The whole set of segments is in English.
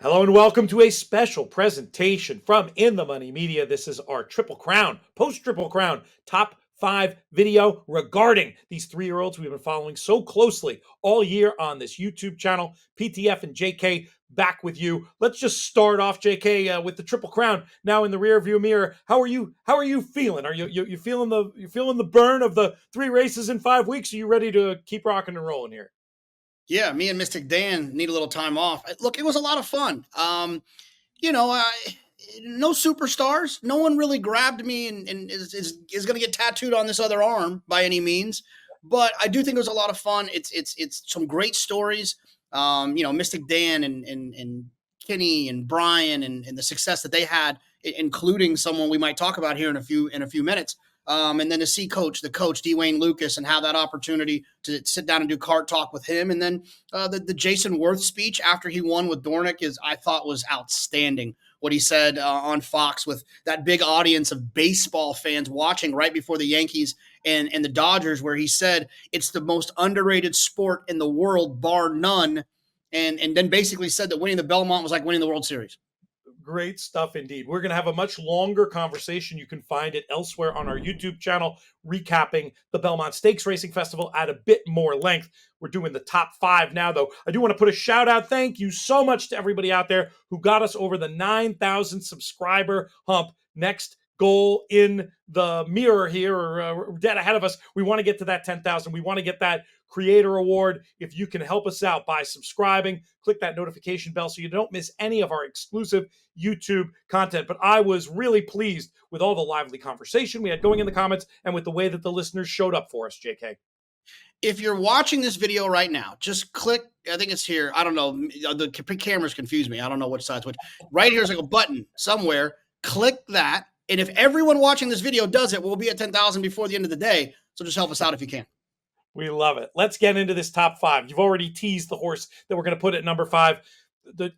Hello and welcome to a special presentation from In the Money Media. This is our Triple Crown, post-Triple Crown, top 5 video regarding these 3-year-olds we've been following so closely all year on this YouTube channel. PTF and JK back with you. Let's just start off, JK, with the Triple Crown now in the rearview mirror. How are you feeling? Are you feeling the burn of the 3 races in 5 weeks? Are you ready to keep rocking and rolling here? Yeah, me and Mystik Dan need a little time off. Look, it was a lot of fun. You know, I, no superstars. No one really grabbed me and is going to get tattooed on this other arm by any means. But I do think it was a lot of fun. It's some great stories. Mystik Dan and Kenny and Brian and the success that they had, including someone we might talk about here in a few minutes. And then to see the coach Dwayne Lucas, and have that opportunity to sit down and do cart talk with him. And then the Jason Worth speech after he won with Dornick I thought was outstanding. What he said on Fox with that big audience of baseball fans watching right before the Yankees and the Dodgers, where he said it's the most underrated sport in the world, bar none. And then basically said that winning the Belmont was like winning the World Series. Great stuff indeed. We're going to have a much longer conversation. You can find it elsewhere on our YouTube channel, recapping the Belmont Stakes Racing Festival at a bit more length. We're doing the top 5 now, though. I do want to put a shout out. Thank you so much to everybody out there who got us over the 9,000 subscriber hump. Next goal in the mirror here, or dead ahead of us. We want to get to that 10,000. We want to get that creator award. If you can help us out by subscribing, click that notification bell so you don't miss any of our exclusive YouTube content. But I was really pleased with all the lively conversation we had going in the comments and with the way that the listeners showed up for us, JK. If you're watching this video right now, just click, I think it's here. I don't know. The cameras confuse me. I don't know which side's which. Right here's like a button somewhere. Click that. And if everyone watching this video does it, we'll be at 10,000 before the end of the day. So just help us out if you can. We love it. Let's get into this top 5. You've already teased the horse that we're going to put at number 5.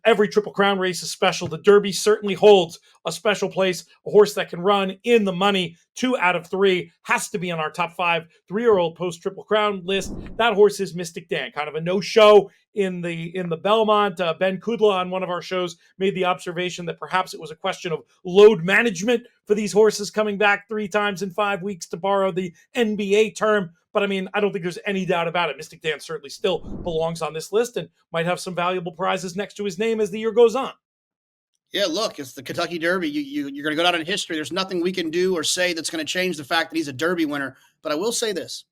Every Triple Crown race is special. The Derby certainly holds a special place. A horse that can run in the money 2 out of 3 has to be on our top 5 3-year-old post Triple Crown list. That horse is Mystik Dan. Kind of a no-show in the Belmont. Ben Kudla on one of our shows made the observation that perhaps it was a question of load management for these horses coming back 3 times in 5 weeks, to borrow the NBA term. But I mean, I don't think there's any doubt about it. Mystik Dan certainly still belongs on this list and might have some valuable prizes next to his name as the year goes on. Yeah, look, it's the Kentucky Derby. You're going to go down in history. There's nothing we can do or say that's going to change the fact that he's a Derby winner. But I will say this.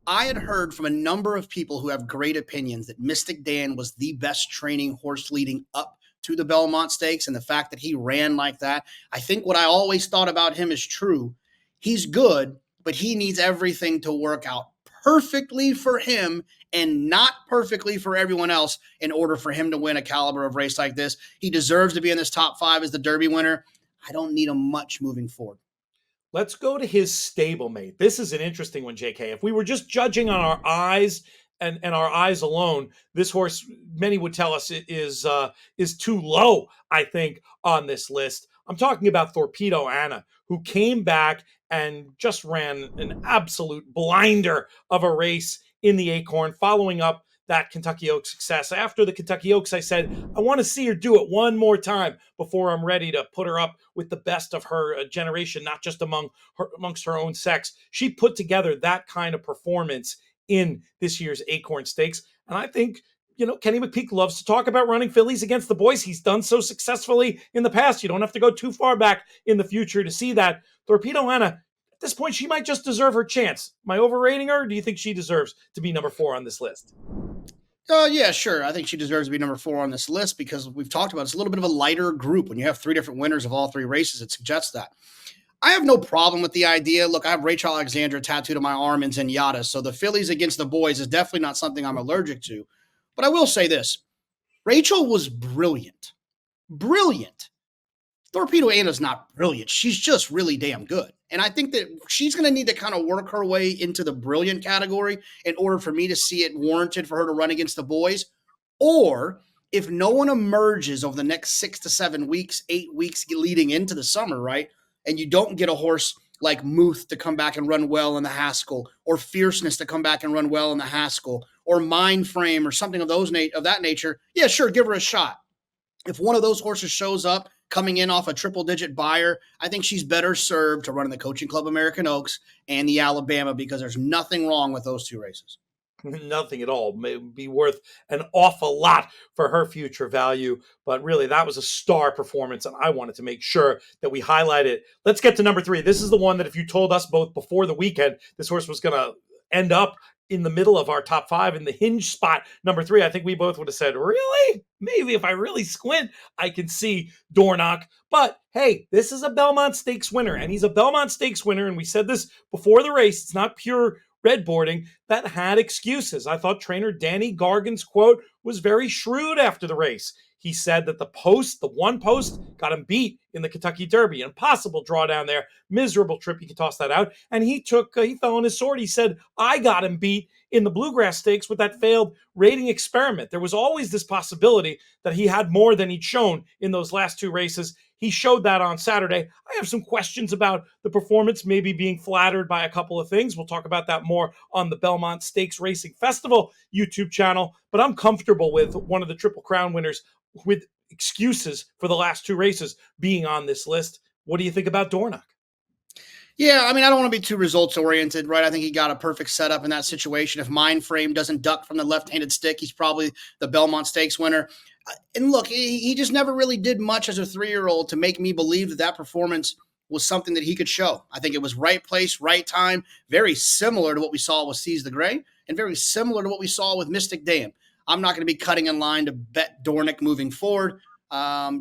I had heard from a number of people who have great opinions that Mystik Dan was the best training horse leading up to the Belmont Stakes, and the fact that he ran like that. I think what I always thought about him is true. He's good, but he needs everything to work out perfectly for him and not perfectly for everyone else in order for him to win a caliber of race like this. He deserves to be in this top 5 as the Derby winner. I don't need him much moving forward. Let's go to his stablemate. This is an interesting one, JK. If we were just judging on our eyes and our eyes alone, this horse, many would tell us, it is too low, I think, on this list. I'm talking about Thorpedo Anna, who came back and just ran an absolute blinder of a race in the Acorn, following up that Kentucky Oaks success. After the Kentucky Oaks, I said, I want to see her do it one more time before I'm ready to put her up with the best of her generation, not just amongst her own sex. She put together that kind of performance in this year's Acorn Stakes. And I think, Kenny McPeak loves to talk about running fillies against the boys. He's done so successfully in the past. You don't have to go too far back in the future to see that. Thorpedo Anna, at this point, she might just deserve her chance. Am I overrating her? Or do you think she deserves to be number 4 on this list? Yeah, sure. I think she deserves to be number 4 on this list because we've talked about it's a little bit of a lighter group. When you have 3 different winners of all 3 races, it suggests that. I have no problem with the idea. Look, I have Rachel Alexandra tattooed on my arm in Zenyatta, so the fillies against the boys is definitely not something I'm allergic to. But I will say this. Rachel was brilliant. Brilliant. Thorpedo Anna's not brilliant. She's just really damn good. And I think that she's going to need to kind of work her way into the brilliant category in order for me to see it warranted for her to run against the boys. Or if no one emerges over the next 6 to 7 weeks, 8 weeks leading into the summer, right? And you don't get a horse like Muth to come back and run well in the Haskell, or Fierceness to come back and run well in the Haskell, or Mindframe or something of that nature. Yeah, sure, give her a shot. If one of those horses shows up coming in off a triple digit buyer, I think she's better served to run in the Coaching Club American Oaks and the Alabama, because there's nothing wrong with those two races. Nothing at all. May be worth an awful lot for her future value. But really, that was a star performance, and I wanted to make sure that we highlight it. Let's get to number 3. This is the one that if you told us both before the weekend this horse was going to end up in the middle of our top 5 in the hinge spot, number 3, I think we both would have said, really? Maybe if I really squint, I can see Dornoch. But hey, this is a Belmont Stakes winner, and he's a Belmont Stakes winner. And we said this before the race. It's not pure red boarding that had excuses. I thought trainer Danny Gargan's quote was very shrewd after the race. He said that the one post, got him beat in the Kentucky Derby. Impossible drawdown there. Miserable trip. You can toss that out. And he fell on his sword. He said, I got him beat in the Bluegrass Stakes with that failed rating experiment. There was always this possibility that he had more than he'd shown in those last 2 races. He showed that on Saturday. I have some questions about the performance, maybe being flattered by a couple of things. We'll talk about that more on the Belmont Stakes Racing Festival YouTube channel. But I'm comfortable with one of the Triple Crown winners with excuses for the last 2 races being on this list. What do you think about Dornoch? Yeah, I mean, I don't want to be too results oriented, right? I think he got a perfect setup in that situation. If Mindframe doesn't duck from the left-handed stick, he's probably the Belmont Stakes winner. And look, he just never really did much as a 3-year-old to make me believe that that performance was something that he could show. I think it was right place, right time, very similar to what we saw with Seize the Gray, and very similar to what we saw with Mystik Dan. I'm not going to be cutting in line to bet Dornoch moving forward.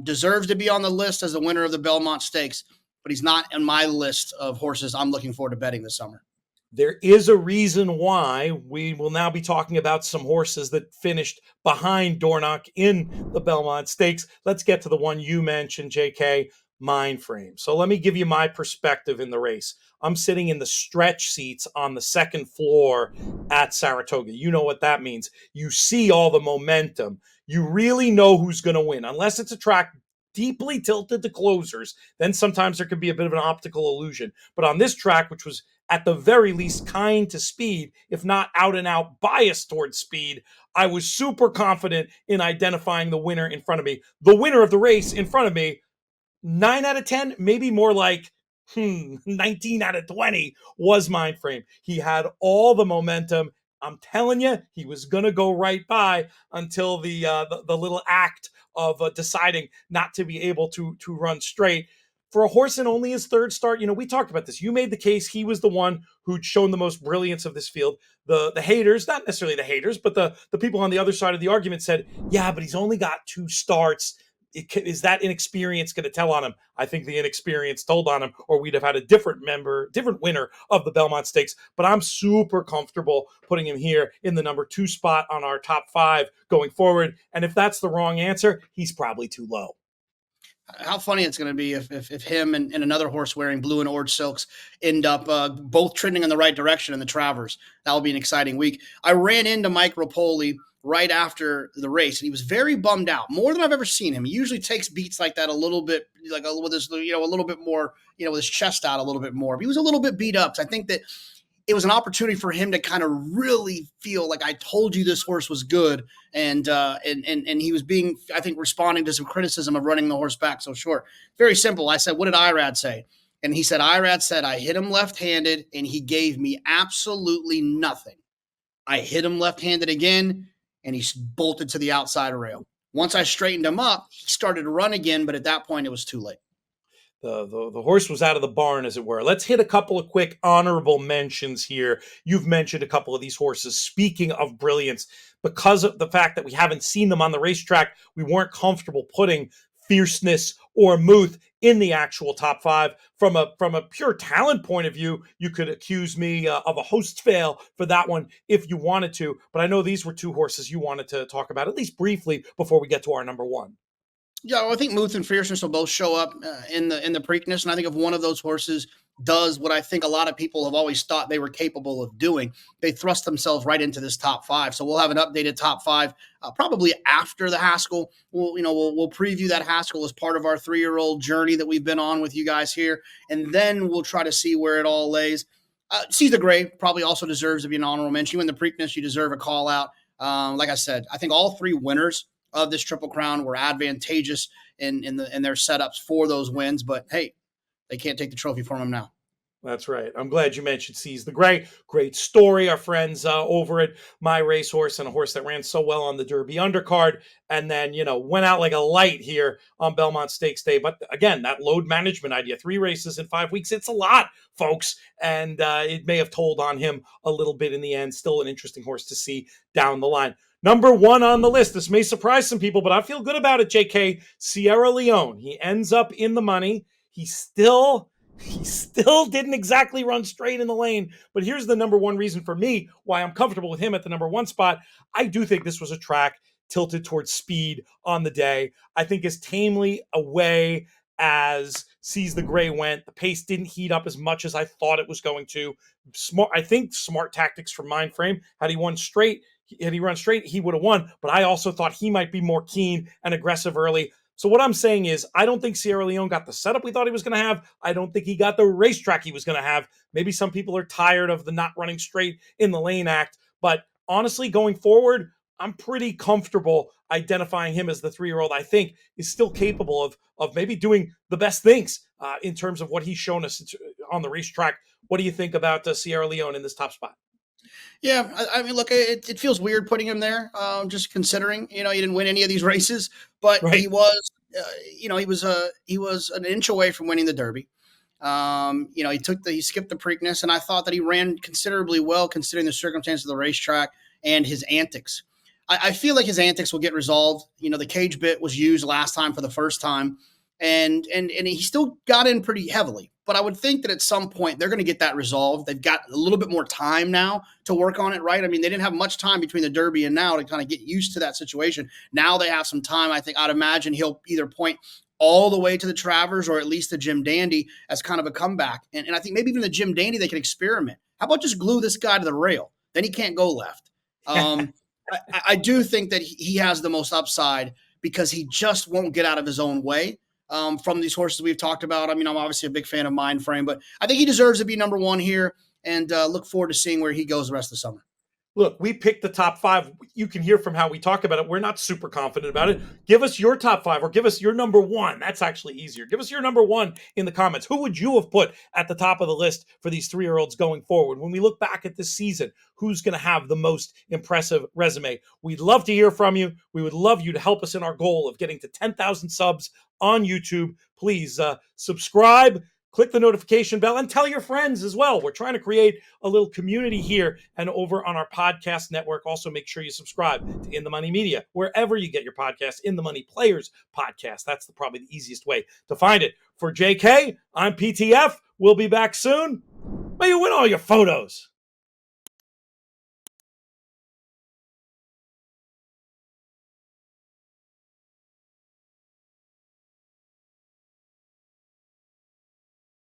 Deserves to be on the list as the winner of the Belmont Stakes, but he's not in my list of horses I'm looking forward to betting this summer. There is a reason why we will now be talking about some horses that finished behind Dornoch in the Belmont Stakes. Let's get to the one you mentioned, JK, Mindframe. So let me give you my perspective in the race. I'm sitting in the stretch seats on the second floor at Saratoga. You know what that means. You see all the momentum. You really know who's going to win, unless it's a track deeply tilted to closers. Then sometimes there can be a bit of an optical illusion. But on this track, which was at the very least kind to speed, if not out and out biased towards speed, I was super confident in identifying the winner in front of me. The winner of the race in front of me, 9 out of 10, maybe more like 19 out of 20 was Mindframe. He had all the momentum. I'm telling you, he was going to go right by until the little act of deciding not to be able to run straight. For a horse in only his 3rd start, we talked about this. You made the case he was the one who'd shown the most brilliance of this field. The haters, not necessarily the haters, but the people on the other side of the argument said, yeah, but he's only got 2 starts. Is that inexperience going to tell on him? I think the inexperience told on him, or we'd have had a different winner of the Belmont Stakes. But I'm super comfortable putting him here in the number 2 spot on our top 5 going forward. And if that's the wrong answer, he's probably too low. How funny it's going to be if him and another horse wearing blue and orange silks end up both trending in the right direction in the Travers. That will be an exciting week. I ran into Mike Rapoli right after the race, and he was very bummed out, more than I've ever seen him. He usually takes beats like that a little bit, like with his, a little bit more, with his chest out a little bit more. But he was a little bit beat up. So I think that it was an opportunity for him to kind of really feel like, I told you this horse was good. And he was being, I think, responding to some criticism of running the horse back so short. Very simple. I said, what did Irad say? And he said, Irad said, I hit him left-handed and he gave me absolutely nothing. I hit him left-handed again and he bolted to the outside rail. Once I straightened him up, he started to run again, but at that point it was too late. The horse was out of the barn, as it were. Let's hit a couple of quick honorable mentions here. You've mentioned a couple of these horses. Speaking of brilliance, because of the fact that we haven't seen them on the racetrack, we weren't comfortable putting Fierceness or Muth in the actual top 5. From a pure talent point of view, you could accuse me of a host fail for that one if you wanted to. But I know these were 2 horses you wanted to talk about, at least briefly, before we get to our number 1. Yeah, well, I think Muth and Fierceness will both show up in the Preakness, and I think if one of those horses does what I think a lot of people have always thought they were capable of doing, they thrust themselves right into this top 5. So we'll have an updated top 5 probably after the Haskell. We'll preview that Haskell as part of our 3-year-old journey that we've been on with you guys here, and then we'll try to see where it all lays. Seize the Gray probably also deserves to be an honorable mention. You in the Preakness, you deserve a call out. Like I said, I think all 3 winners of this Triple Crown were advantageous in their setups for those wins. But hey, they can't take the trophy from him now. That's right. I'm glad you mentioned Seize the Gray. Great story. Our friends over at My Racehorse, and a horse that ran so well on the Derby undercard, and then, went out like a light here on Belmont Stakes Day. But again, that load management idea, 3 races in 5 weeks, it's a lot, folks. And it may have told on him a little bit in the end. Still an interesting horse to see down the line. Number 1 on the list. This may surprise some people, but I feel good about it, JK. Sierra Leone. He ends up in the money. He still didn't exactly run straight in the lane, but here's the number 1 reason for me why I'm comfortable with him at the number 1 spot. I do think this was a track tilted towards speed on the day. I think as tamely away as Seize the Gray went, the pace didn't heat up as much as I thought it was going to. Smart tactics from Mindframe. Had he run straight, he would have won, but I also thought he might be more keen and aggressive early. So what I'm saying is, I don't think Sierra Leone got the setup we thought he was going to have. I don't think he got the racetrack he was going to have. Maybe some people are tired of the not running straight in the lane act. But honestly, going forward, I'm pretty comfortable identifying him as the 3-year-old I think is still capable of maybe doing the best things in terms of what he's shown us on the racetrack. What do you think about Sierra Leone in this top spot? Yeah, I mean, look, it feels weird putting him there, just considering, he didn't win any of these races, but Right. he was, he was an inch away from winning the Derby. He skipped the Preakness, and I thought that he ran considerably well considering the circumstances of the racetrack and his antics. I feel like his antics will get resolved. The cage bit was used last time for the first time, and he still got in pretty heavily. But I would think that at some point they're going to get that resolved. They've got a little bit more time now to work on it, right? I mean, they didn't have much time between the Derby and now to kind of get used to that situation. Now they have some time. I think I'd imagine he'll either point all the way to the Travers or at least the Jim Dandy as kind of a comeback. And I think maybe even the Jim Dandy, they can experiment. How about just glue this guy to the rail? Then he can't go left. I do think that he has the most upside because he just won't get out of his own way. From these horses we've talked about. I mean, I'm obviously a big fan of Mindframe, but I think he deserves to be number 1 here, and look forward to seeing where he goes the rest of the summer. Look, we picked the top 5. You can hear from how we talk about it. We're not super confident about it. Give us your top 5 or give us your number 1. That's actually easier. Give us your number 1 in the comments. Who would you have put at the top of the list for these 3-year-olds going forward? When we look back at this season, who's going to have the most impressive resume? We'd love to hear from you. We would love you to help us in our goal of getting to 10,000 subs on YouTube. Please subscribe. Click the notification bell and tell your friends as well. We're trying to create a little community here and over on our podcast network. Also, make sure you subscribe to In the Money Media, wherever you get your podcasts. In the Money Players podcast. That's probably the easiest way to find it. For JK, I'm PTF. We'll be back soon. May you win all your photos.